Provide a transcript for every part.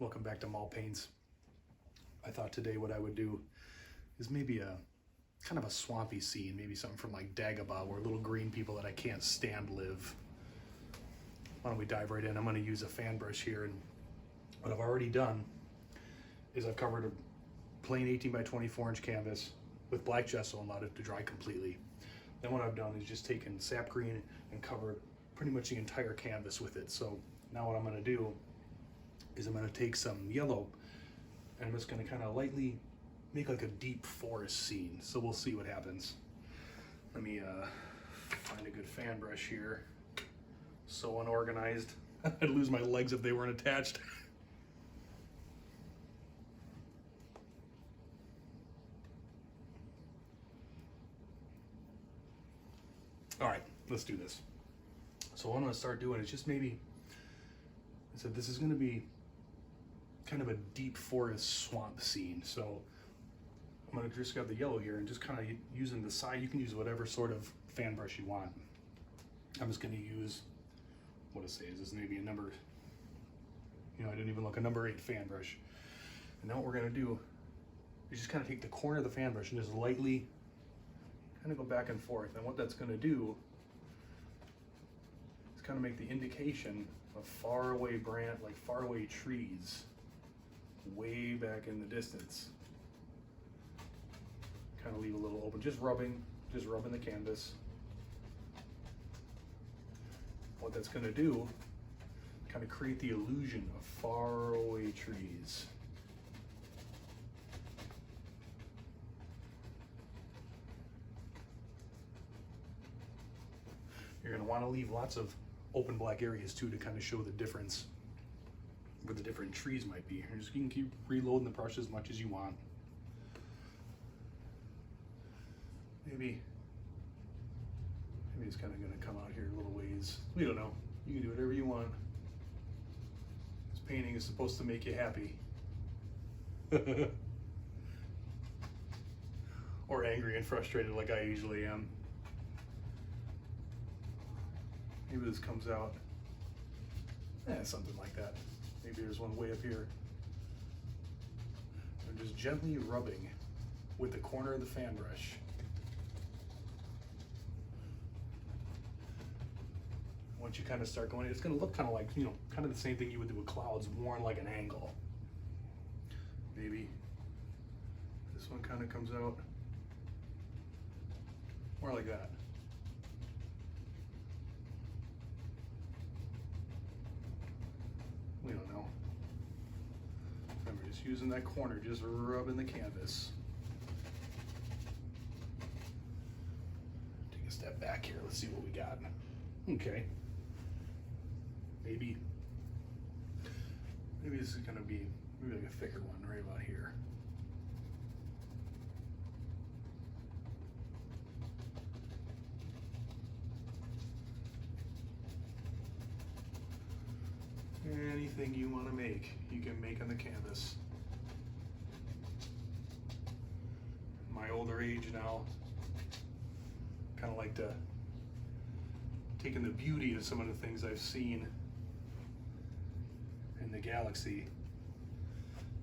Welcome back to Maul Paints. I thought today what I would do is maybe a kind of a swampy scene, maybe something from like Dagobah where little green people that I can't stand live. Why don't we dive right in? I'm going to use a fan brush here, and what I've already done is I've covered a plain 18 by 24 inch canvas with black gesso and allowed it to dry completely. Then what I've done is just taken sap green and covered pretty much the entire canvas with it. So now what I'm going to do is I'm going to take some yellow and I'm just going to kind of lightly make like a deep forest scene. So we'll see what happens. Let me find a good fan brush here. So unorganized. I'd lose my legs if they weren't attached. All right, let's do this. So what I'm going to start doing is just maybe, I said this is going to be kind of a deep forest swamp scene. So I'm going to just grab the yellow here and just kind of using the side. You can use whatever sort of fan brush you want. I'm just going to use, what to say, is this maybe a number, I didn't even look, a number 8 fan brush. And now what we're going to do is just kind of take the corner of the fan brush and just lightly kind of go back and forth. And what that's going to do is kind of make the indication of far away far away trees way back in the distance. Kind of leave a little open, just rubbing the canvas. What that's going to do, kind of create the illusion of far away trees. You're going to want to leave lots of open black areas too to kind of show the difference where the different trees might be. You can keep reloading the brush as much as you want. Maybe it's kind of going to come out here a little ways. We don't know. You can do whatever you want. This painting is supposed to make you happy. Or angry and frustrated like I usually am. Maybe this comes out, something like that. Maybe there's one way up here. I'm just gently rubbing with the corner of the fan brush. Once you kind of start going, it's going to look kind of like, kind of the same thing you would do with clouds, worn like an angle. Maybe this one kind of comes out more like that. We don't know. Remember, just using that corner, just rubbing the canvas. Take a step back here. Let's see what we got. Okay. Maybe this is going to be maybe like a thicker one right about here. Anything you want to make, you can make on the canvas. My older age now, kind of like to taking the beauty of some of the things I've seen in the galaxy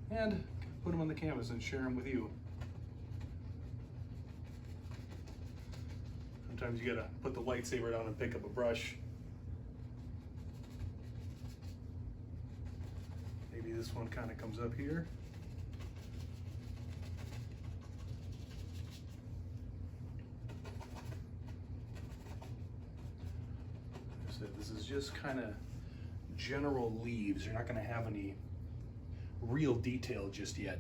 and put them on the canvas and share them with you. Sometimes you gotta put the lightsaber down and pick up a brush. Maybe this one kind of comes up here. So this is just kind of general leaves. You're not going to have any real detail just yet.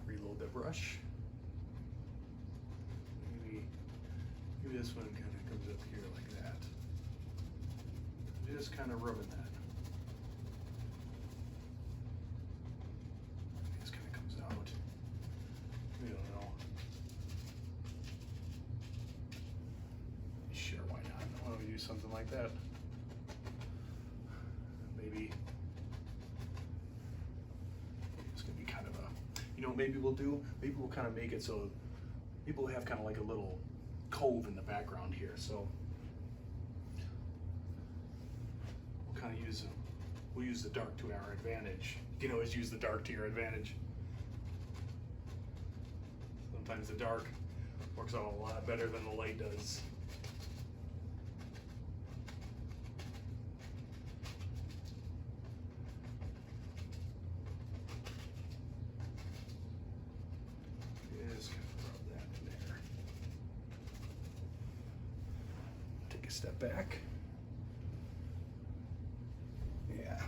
Reload the brush. Maybe this one kind of comes up here like that. Just kind of rubbing that. This kind of comes out. We don't know. Sure, why not? Why don't we do something like that? Maybe it's gonna be kind of a, maybe we'll kind of make it so people have kind of like a little cove in the background here. So we'll kind of use we'll use the dark to our advantage. You can always use the dark to your advantage. Sometimes the dark works out a lot better than the light does. Just kind of rub that in there. Take a step back. Yeah.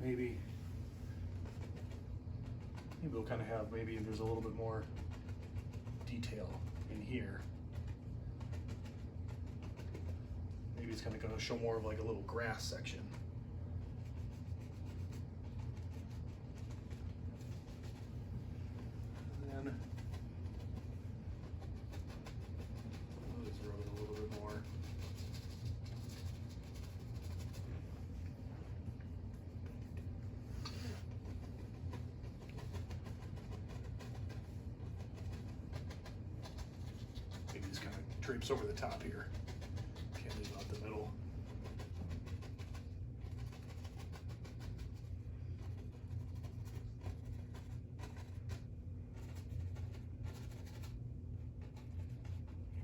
Maybe we'll kind of have, maybe there's a little bit more detail in here. Maybe it's kind of going to show more of like a little grass section. And then I'll just rub it a little bit more. Maybe just kind of drapes over the top here. Can't leave out the middle.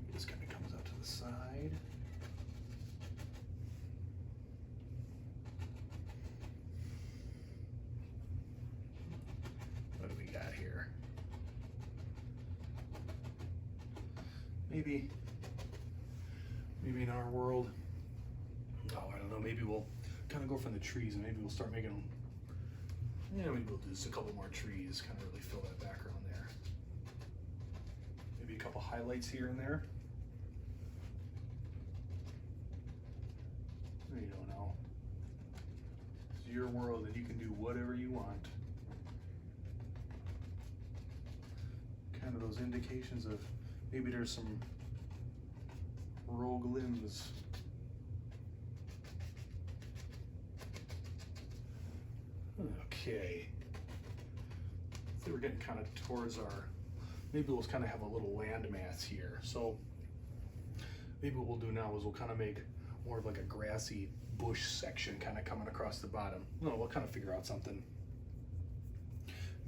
Maybe this kind of comes out to the side. What do we got here? Maybe in our world, oh, I don't know, maybe we'll kind of go from the trees and maybe we'll start making them, yeah, maybe we'll do just a couple more trees, kind of really fill that background there. Maybe a couple highlights here and there. You don't know. It's your world and you can do whatever you want. Kind of those indications of maybe there's some rogue limbs. Okay. So we're getting kind of towards our, maybe we'll kind of have a little land mass here. So maybe what we'll do now is we'll kind of make more of like a grassy bush section kind of coming across the bottom. No, we'll kind of figure out something.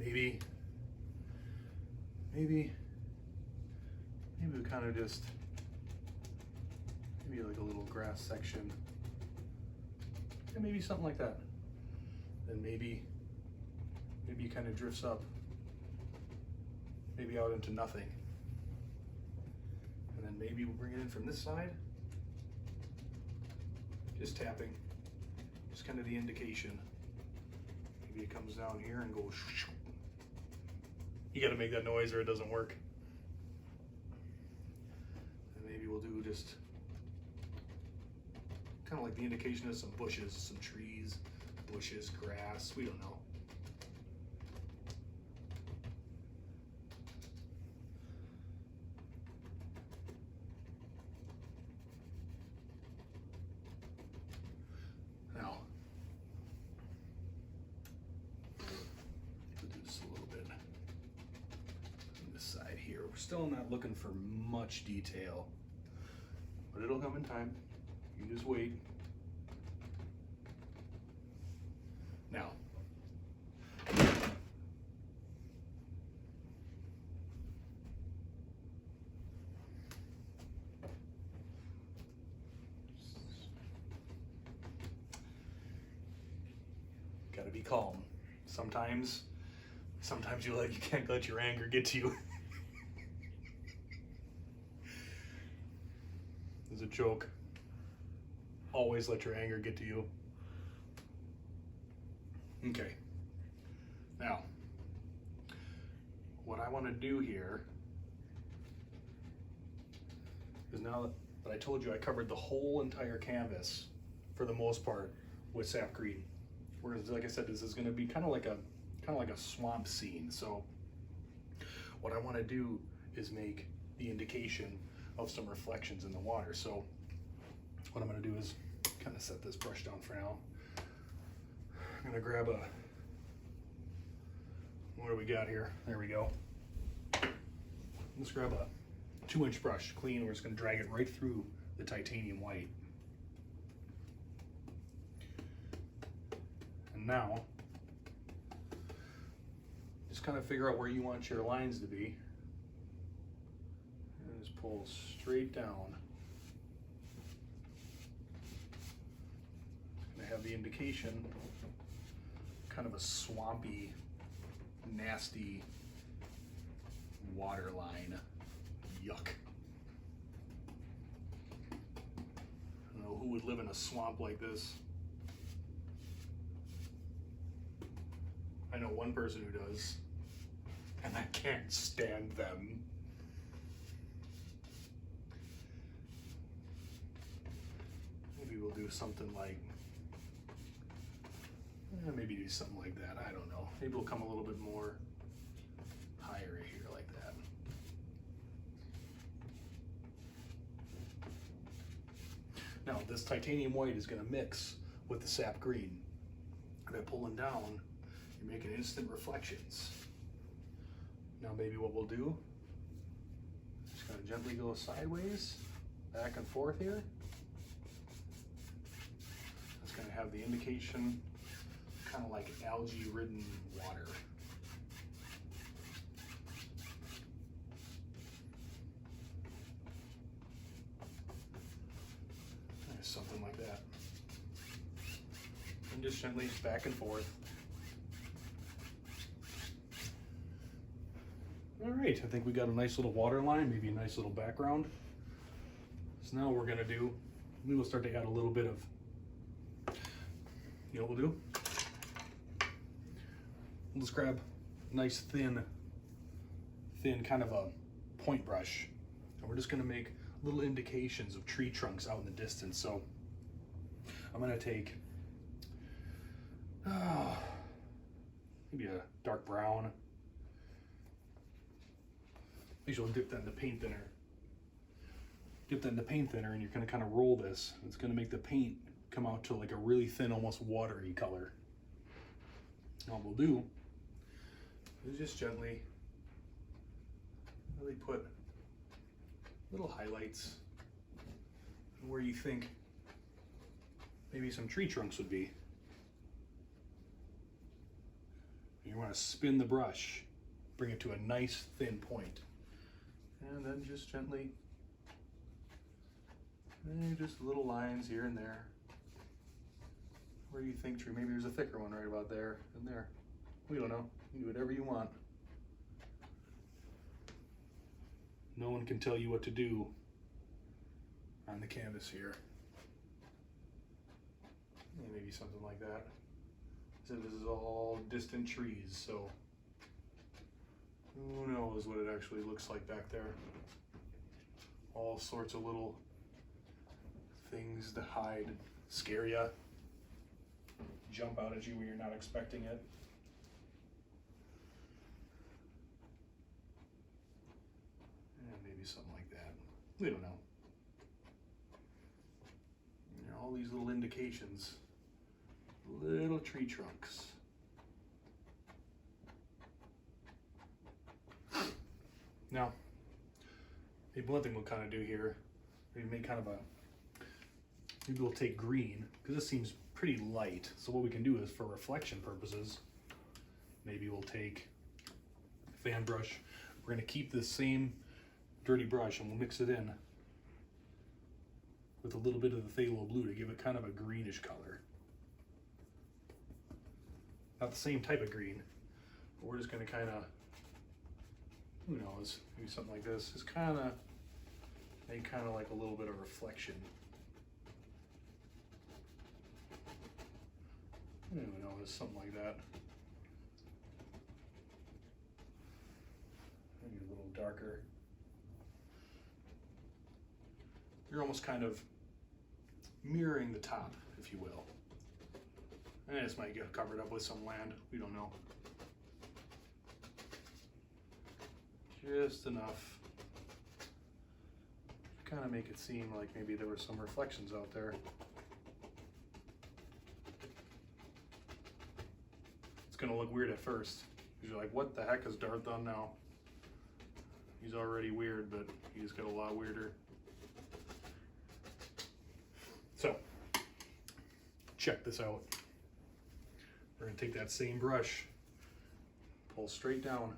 Maybe we kind of just, maybe like a little grass section. Yeah, maybe something like that. Then maybe it kind of drifts up, maybe out into nothing. And then maybe we'll bring it in from this side. Just tapping, just kind of the indication. Maybe it comes down here and goes. You got to make that noise or it doesn't work. And maybe we'll do just kind of like the indication of some bushes, some trees, bushes, grass, we don't know. Now, we'll do this a little bit on this side here. We're still not looking for much detail, but it'll come in time. You just wait. Now, gotta be calm. Sometimes you can't let your anger get to you. There's a joke. Always let your anger get to you. Okay. Now, what I want to do here is, now that I told you I covered the whole entire canvas for the most part with sap green. Whereas, like I said, this is going to be kind of like a swamp scene. So what I want to do is make the indication of some reflections in the water. So what I'm going to do is kind of set this brush down for now. I'm going to grab what do we got here? There we go. Let's grab a 2-inch brush, clean. We're just going to drag it right through the titanium white. now, just kind of figure out where you want your lines to be. And just pull straight down. It's going to have the indication, kind of a swampy, nasty water line. Yuck. I don't know who would live in a swamp like this. I know one person who does, and I can't stand them. Maybe we'll do something like, maybe do something like that. I don't know. Maybe we'll come a little bit more higher here like that. Now this titanium white is going to mix with the sap green. By pulling down, you're making instant reflections. Now maybe what we'll do, just kind of gently go sideways, back and forth here. It's going to have the indication, kind of like algae-ridden water. There's something like that. And just gently back and forth. All right, I think we got a nice little water line, maybe a nice little background. So now what we're gonna do, we will start to add a little bit of, you know what we'll do? We'll just grab a nice thin kind of a point brush, and we're just gonna make little indications of tree trunks out in the distance. So I'm gonna take maybe a dark brown. Maybe I'll dip that in the paint thinner. Dip that in the paint thinner, and you're gonna kind of roll this. It's gonna make the paint come out to like a really thin, almost watery color. Now what we'll do is just gently really put little highlights where you think maybe some tree trunks would be. You want to spin the brush, bring it to a nice thin point, and then just gently, just little lines here and there where you think tree. Maybe there's a thicker one right about there and there. We don't know. You do whatever you want. No one can tell you what to do on the canvas here. Maybe something like that. So this is all distant trees, so who knows what it actually looks like back there. All sorts of little things to hide, scare ya, jump out at you when you're not expecting it. And maybe something like that. We don't know. You know, all these little indications. Little tree trunks. Now, maybe one thing we'll kind of do here, maybe make kind of a, maybe we'll take green, because this seems pretty light. So what we can do is, for reflection purposes, maybe we'll take a fan brush. We're going to keep this same dirty brush and we'll mix it in with a little bit of the phthalo blue to give it kind of a greenish color. Not the same type of green, but we're just going to kind of, who knows, maybe something like this. Just kind of make kind of like a little bit of reflection. Who knows, something like that. Maybe a little darker. You're almost kind of mirroring the top, if you will. And this might get covered up with some land, we don't know. Just enough to kind of make it seem like maybe there were some reflections out there. It's gonna look weird at first, because you're like, what the heck is Darth done now? He's already weird, but he just got a lot weirder. So, check this out. We're going to take that same brush, pull straight down,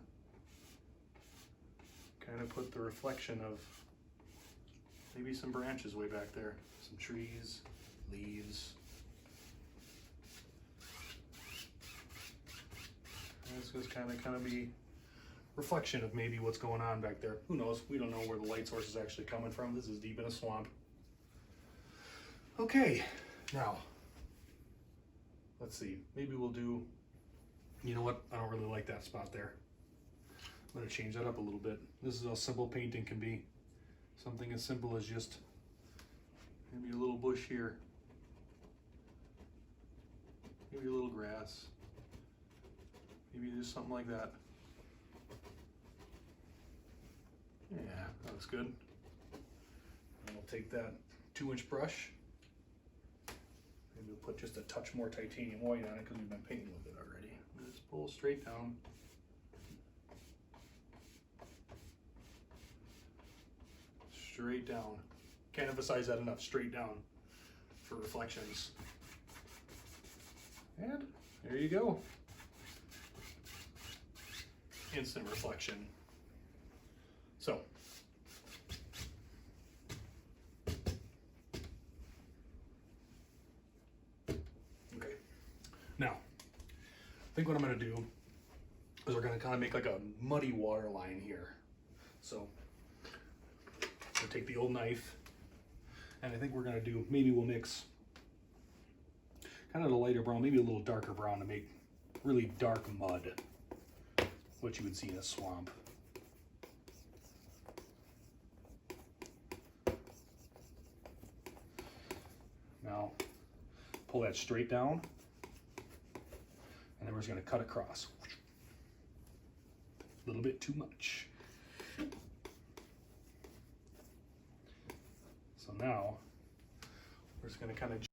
kind of put the reflection of maybe some branches way back there, some trees, leaves. And it's just kind of be reflection of maybe what's going on back there. Who knows? We don't know where the light source is actually coming from. This is deep in a swamp. Okay, now let's see. Maybe we'll do, you know what? I don't really like that spot there. I'm going to change that up a little bit. This is how simple painting can be. Something as simple as just maybe a little bush here, maybe a little grass, maybe just something like that. Yeah, that looks good. And we'll take that 2-inch brush. Maybe we'll put just a touch more titanium white on it because we've been painting with it already. Just pull straight down. Straight down. Can't emphasize that enough. Straight down for reflections. And there you go. Instant reflection. So, okay. Now, I think what I'm going to do is we're going to kind of make like a muddy water line here. So, we'll take the old knife, and I think we're going to do, maybe we'll mix kind of the lighter brown, maybe a little darker brown to make really dark mud, what you would see in a swamp. Now, pull that straight down, and then we're just going to cut across. A little bit too much. So now, we're just going to kind of